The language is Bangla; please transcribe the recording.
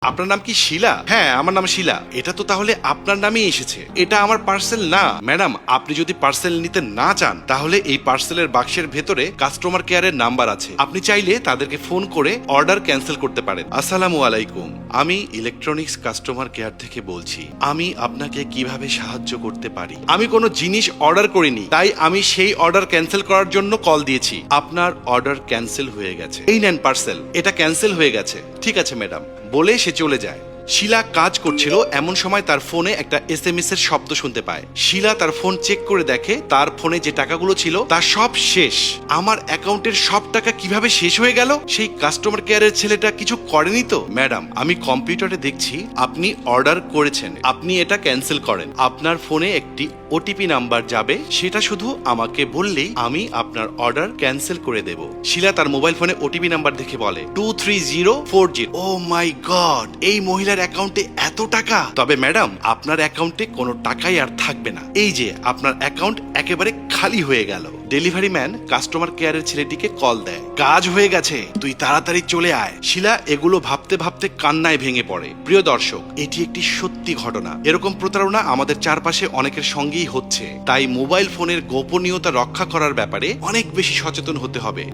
আপনার নাম কি শিলা? হ্যাঁ, আমার নাম শিলা। এটা তো তাহলে আপনার নামেই এসেছে। এটা আমার পার্সেল না ম্যাডাম। আপনি যদি পার্সেল নিতে না চান তাহলে এই পার্সেলের বাক্সের ভেতরে কাস্টমার কেয়ারের নাম্বার আছে, আপনি চাইলে তাদেরকে ফোন করে অর্ডার ক্যান্সেল করতে পারেন। আসসালামু আলাইকুম, আমি ইলেকট্রনিক্স কাস্টমার কেয়ার থেকে বলছি। আমি আপনাকে কিভাবে সাহায্য করতে পারি? আমি কোনো জিনিস অর্ডার করিনি, তাই আমি সেই অর্ডার ক্যান্সেল করার জন্য কল দিয়েছি। আপনার অর্ডার ক্যান্সেল হয়ে গেছে, এই নেন পার্সেল, এটা ক্যান্সেল হয়ে গেছে। ঠিক আছে ম্যাডাম বলে সে চলে যায়। শিলা কাজ করছিল, এমন সময় তার ফোনে একটা SMS এর শব্দ শুনতে পায়। শিলা তার ফোন চেক করে দেখে তার ফোনে যে টাকাগুলো ছিল তা সব শেষ। আমার অ্যাকাউন্টের সব টাকা কিভাবে শেষ হয়ে গেল? সেই কাস্টমার কেয়ারের ছেলেটা কিছু করেনি তো? ম্যাডাম, আমি কম্পিউটারে দেখছি আপনি অর্ডার করেছেন, আপনি এটা ক্যান্সেল করেন। আপনার ফোনে একটি OTP নাম্বার যাবে, সেটা শুধু আমাকে বললেই আমি আপনার অর্ডার ক্যান্সেল করে দেব। শিলা তার মোবাইল ফোনে OTP নাম্বার দেখে বলে 23040। ও মাই গড, এই মহিলার অ্যাকাউন্টে এত টাকা! তবে ম্যাডাম, আপনার অ্যাকাউন্টে কোনো টাকাই আর থাকবে না। এই যে আপনার অ্যাকাউন্ট একেবারে খালি হয়ে গেল। ডেলিভারি ম্যান কাস্টমার কেয়ারের ছেলেটিকে কল দেয়। কাজ হয়ে গেছে, তুই তাড়াতাড়ি চলে আয়। শিলা এগুলো ভাবতে ভাবতে কান্নায় ভেঙে পড়ে। প্রিয় দর্শক, এটি একটি সত্যি ঘটনা। এরকম প্রতারণা আমাদের চারপাশে অনেকের সঙ্গেই হচ্ছে। তাই মোবাইল ফোনের গোপনীয়তা রক্ষা করার ব্যাপারে অনেক বেশি সচেতন হতে হবে।